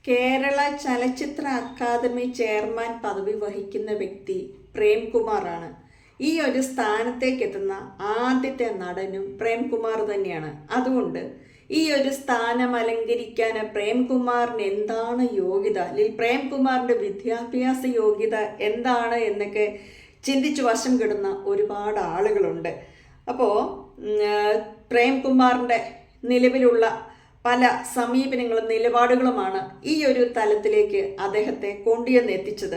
കേരള ചലച്ചിത്ര academy chairman പദവി വഹിക്കുന്ന വ്യക്തി പ്രേംകുമാറാണ്. ഈ ഒരു സ്ഥാനത്തേക്ക് എത്തുന്ന ആദ്യത്തെ നടനും പ്രേംകുമാർ തന്നെയാണ്. അതുകൊണ്ട് ഈ ഒരു സ്ഥാനം അലങ്കരിക്കാൻ പ്രേംകുമാറിന് എന്താണ് യോഗ്യത, അല്ലെങ്കിൽ പ്രേംകുമാറിൻ്റെ വിദ്യാഭ്യാസ യോഗ്യത എന്താണ് എന്നൊക്കെ ചിന്തിച്ച് വശം കെടുന്ന ഒരുപാട് ആളുകളുണ്ട്. അപ്പോൾ പ്രേംകുമാറിൻ്റെ നിലവിലുള്ള പല സമീപനങ്ങളും നിലപാടുകളുമാണ് ഈ ഒരു തലത്തിലേക്ക് അദ്ദേഹത്തെ കൊണ്ടുവന്നെത്തിച്ചത്.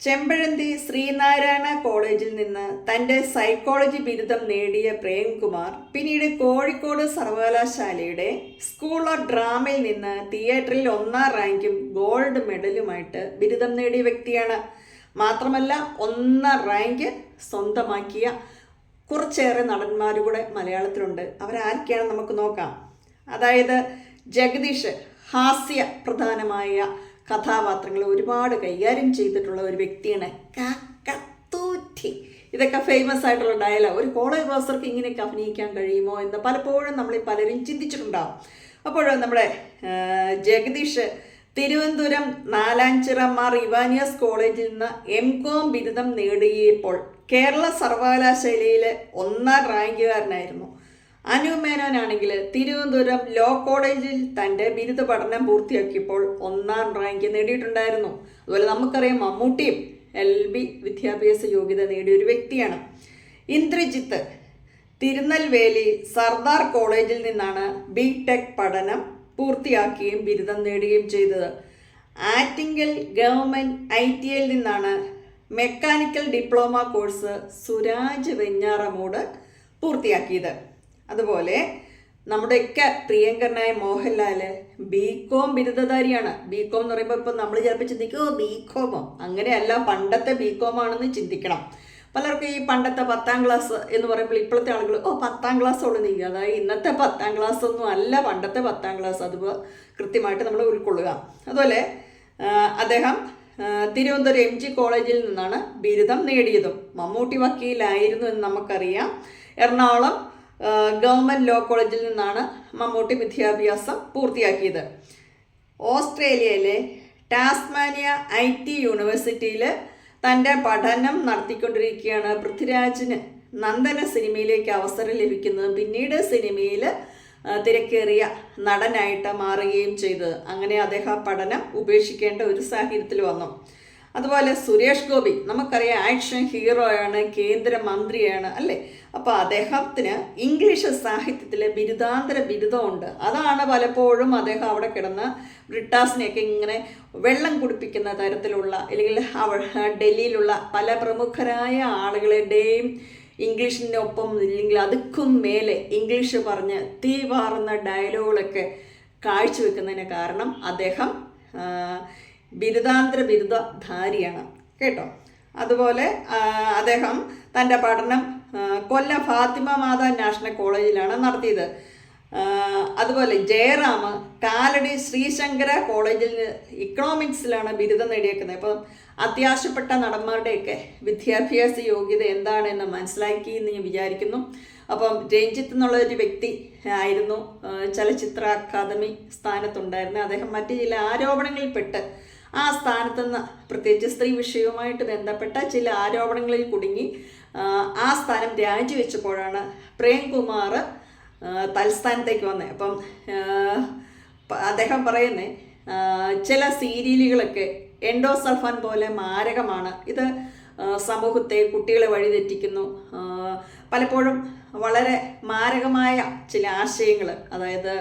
ചെമ്പഴന്തി ശ്രീനാരായണ കോളേജിൽ നിന്ന് തൻ്റെ സൈക്കോളജി ബിരുദം നേടിയ പ്രേംകുമാർ പിന്നീട് കോഴിക്കോട് സർവകലാശാലയുടെ സ്കൂൾ ഓഫ് ഡ്രാമയിൽ നിന്ന് തിയേറ്ററിൽ 1ാം റാങ്കും ഗോൾഡ് മെഡലുമായിട്ട് ബിരുദം നേടിയ വ്യക്തിയാണ്. മാത്രമല്ല 1ാം റാങ്ക് സ്വന്തമാക്കിയ കുറച്ചേറെ നടന്മാരുകൂടെ മലയാളത്തിലുണ്ട്. അവരാരൊക്കെയാണ് നമുക്ക് നോക്കാം. അതായത് ജഗദീഷ് ഹാസ്യ പ്രധാനമായ കഥാപാത്രങ്ങൾ ഒരുപാട് കൈകാര്യം ചെയ്തിട്ടുള്ള ഒരു വ്യക്തിയാണ്. കാക്കത്തൂറ്റി, ഇതൊക്കെ ഫേമസ് ആയിട്ടുള്ള ഡയലോഗ്. ഒരു കോളേജ് പ്രൊഫസർക്ക് ഇങ്ങനെയൊക്കെ അഭിനയിക്കാൻ കഴിയുമോ എന്ന് പലപ്പോഴും നമ്മൾ പലരും ചിന്തിച്ചിട്ടുണ്ടാവും. അപ്പോൾ നമ്മുടെ ജഗദീഷ് തിരുവനന്തപുരം നാലാഞ്ചിറ മാർ ഇവാനിയസ് കോളേജിൽ നിന്ന് MCom ബിരുദം നേടിയപ്പോൾ കേരള സർവകലാശാലയിലെ 1ാം റാങ്കുകാരനായിരുന്നു. അനു മേനോനാണെങ്കിൽ തിരുവനന്തപുരം ലോ കോളേജിൽ തൻ്റെ ബിരുദ പഠനം പൂർത്തിയാക്കിയപ്പോൾ 1ാം റാങ്ക് നേടിയിട്ടുണ്ടായിരുന്നു. അതുപോലെ നമുക്കറിയാം മമ്മൂട്ടിയും LB വിദ്യാഭ്യാസ യോഗ്യത നേടിയ ഒരു വ്യക്തിയാണ്. ഇന്ദ്രജിത്ത് തിരുനെൽവേലി സർദാർ കോളേജിൽ നിന്നാണ് BTech പഠനം പൂർത്തിയാക്കുകയും ബിരുദം നേടുകയും ചെയ്തത്. ആറ്റിങ്ങൽ ഗവൺമെൻറ് ITIയിൽ നിന്നാണ് mechanical diploma course Suraj Venjaramoodu പൂർത്തിയാക്കിയത്. അതുപോലെ നമ്മുടെയൊക്കെ പ്രിയങ്കരനായ മോഹൻലാൽ BCom ബിരുദധാരിയാണ്. BCom എന്ന് പറയുമ്പോൾ ഇപ്പം നമ്മൾ ചിലപ്പോൾ ചിന്തിക്കുമോ BComോ, അങ്ങനെയല്ല, പണ്ടത്തെ BCom ആണെന്ന് ചിന്തിക്കണം. പലർക്കും ഈ പണ്ടത്തെ 10ാം ക്ലാസ് എന്ന് പറയുമ്പോൾ ഇപ്പോഴത്തെ ആളുകൾ 10ാം ക്ലാസ് ഉള്ളു നീക്കുക, അതായത് ഇന്നത്തെ 10ാം ക്ലാസ് ഒന്നും അല്ല പണ്ടത്തെ 10ാം ക്ലാസ്. അതുപോലെ കൃത്യമായിട്ട് നമ്മൾ ഉൾക്കൊള്ളുക. അതുപോലെ അദ്ദേഹം തിരുവനന്തപുരം MG കോളേജിൽ നിന്നാണ് ബിരുദം നേടിയതും. മമ്മൂട്ടി വക്കീലായിരുന്നു എന്ന് നമുക്കറിയാം. എറണാകുളം ഗവൺമെൻറ് ലോ കോളേജിൽ നിന്നാണ് മമ്മൂട്ടി വിദ്യാഭ്യാസം പൂർത്തിയാക്കിയത്. ഓസ്ട്രേലിയയിലെ ടാസ്മാനിയ IT യൂണിവേഴ്സിറ്റിയിൽ തൻ്റെ പഠനം നടത്തിക്കൊണ്ടിരിക്കുകയാണ് പൃഥ്വിരാജിന് നന്ദന സിനിമയിലേക്ക് അവസരം ലഭിക്കുന്നത്. പിന്നീട് സിനിമയിൽ തിരക്കേറിയ നടനായിട്ട് മാറുകയും ചെയ്തത്. അങ്ങനെ അദ്ദേഹം പഠനം ഉപേക്ഷിക്കേണ്ട ഒരു സാഹചര്യത്തിൽ വന്നു. അതുപോലെ സുരേഷ് ഗോപി നമുക്കറിയാം, ആക്ഷൻ ഹീറോയാണ്, കേന്ദ്രമന്ത്രിയാണ് അല്ലേ. അപ്പോൾ അദ്ദേഹത്തിന് ഇംഗ്ലീഷ് സാഹിത്യത്തിലെ ബിരുദാന്തര ബിരുദമുണ്ട്. അതാണ് പലപ്പോഴും അദ്ദേഹം അവിടെ കിടന്ന് ബ്രിട്ടാസിനെയൊക്കെ ഇങ്ങനെ വെള്ളം കുടിപ്പിക്കുന്ന തരത്തിലുള്ള, അല്ലെങ്കിൽ ഡൽഹിയിലുള്ള പല പ്രമുഖരായ ആളുകളുടെയും ഇംഗ്ലീഷിനൊപ്പം ഇല്ലെങ്കിൽ അതുക്കും മേലെ ഇംഗ്ലീഷ് പറഞ്ഞ് തീ പാറുന്ന ഡയലോഗുകളൊക്കെ കാഴ്ചവെക്കുന്നതിന് കാരണം അദ്ദേഹം ബിരുദാന്തര ബിരുദധാരിയാണ് കേട്ടോ. അതുപോലെ അദ്ദേഹം തൻ്റെ പഠനം കൊല്ലം ഫാത്തിമ മാതാ നാഷണൽ കോളേജിലാണ് നടത്തിയത്. അതുപോലെ ജയറാം കാലടി ശ്രീശങ്കര കോളേജിൽ ഇക്കണോമിക്സിലാണ് ബിരുദം നേടിയേക്കുന്നത്. അപ്പം അത്യാവശ്യപ്പെട്ട നടന്മാരുടെയൊക്കെ വിദ്യാഭ്യാസ യോഗ്യത എന്താണെന്ന് മനസ്സിലാക്കി എന്ന് ഞാൻ വിചാരിക്കുന്നു. അപ്പം രഞ്ജിത്ത് എന്നുള്ള ഒരു വ്യക്തി ആയിരുന്നു ചലച്ചിത്ര അക്കാദമി സ്ഥാനത്തുണ്ടായിരുന്നത്. അദ്ദേഹം മറ്റു ചില ആരോപണങ്ങളിൽപ്പെട്ട് ആ സ്ഥാനത്ത് നിന്ന്, പ്രത്യേകിച്ച് സ്ത്രീ വിഷയവുമായിട്ട് ബന്ധപ്പെട്ട ചില ആരോപണങ്ങളിൽ കുടുങ്ങി ആ സ്ഥാനം രാജിവെച്ചപ്പോഴാണ് പ്രേംകുമാർ തൽസ്ഥാനത്തേക്ക് വന്നത്. അപ്പം അദ്ദേഹം പറയുന്നത് ചില സീരിയലുകളൊക്കെ എൻഡോസൾഫാൻ പോലെ മാരകമാണ്, ഇത് സമൂഹത്തെ, കുട്ടികളെ വഴിതെറ്റിക്കുന്നു, പലപ്പോഴും വളരെ മാരകമായ ചില ആശയങ്ങൾ, അതായത്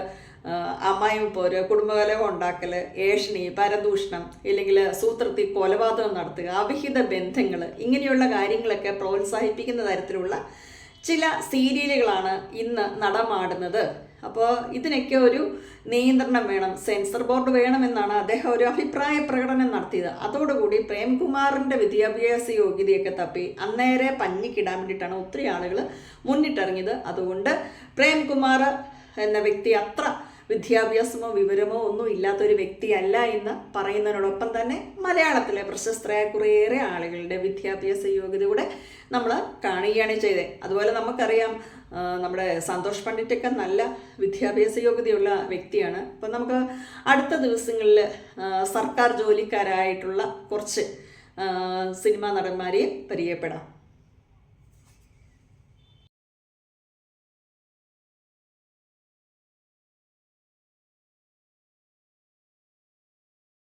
അമ്മായിയും പോര്, കുടുംബകലഹം ഉണ്ടാക്കൽ, ഏഷണി, പരദൂഷണം, ഇല്ലെങ്കിൽ സൂത്രത്തിൽ കൊലപാതകം നടത്തുക, അവിഹിത ബന്ധങ്ങൾ, ഇങ്ങനെയുള്ള കാര്യങ്ങളൊക്കെ പ്രോത്സാഹിപ്പിക്കുന്ന തരത്തിലുള്ള ചില സീരിയലുകളാണ് ഇന്ന് നടമാടുന്നത്. അപ്പോൾ ഇതിനൊക്കെ ഒരു നിയന്ത്രണം വേണം, സെൻസർ ബോർഡ് വേണമെന്നാണ് അദ്ദേഹം ഒരു അഭിപ്രായ പ്രകടനം നടത്തിയത്. അതോടുകൂടി പ്രേംകുമാറിൻ്റെ വിദ്യാഭ്യാസ യോഗ്യതയൊക്കെ തപ്പി അന്നേരെ പഞ്ഞിക്കിടാൻ വേണ്ടിയിട്ടാണ് ഒത്തിരി ആളുകൾ മുന്നിട്ടിറങ്ങിയത്. അതുകൊണ്ട് പ്രേംകുമാർ എന്ന വ്യക്തി അത്ര വിദ്യാഭ്യാസമോ വിവരമോ ഒന്നും ഇല്ലാത്തൊരു വ്യക്തിയല്ല എന്ന് പറയുന്നതിനോടൊപ്പം തന്നെ മലയാളത്തിലെ പ്രശസ്തരായ കുറേയേറെ ആളുകളുടെ വിദ്യാഭ്യാസ യോഗ്യത കൂടെ നമ്മൾ കാണുകയാണ് ചെയ്തത്. അതുപോലെ നമുക്കറിയാം നമ്മുടെ സന്തോഷ് പണ്ഡിറ്റൊക്കെ നല്ല വിദ്യാഭ്യാസ യോഗ്യതയുള്ള വ്യക്തിയാണ്. അപ്പം നമുക്ക് അടുത്ത ദിവസങ്ങളിൽ സർക്കാർ ജോലിക്കാരായിട്ടുള്ള കുറച്ച് സിനിമാ നടന്മാരെയും പരിചയപ്പെടാം.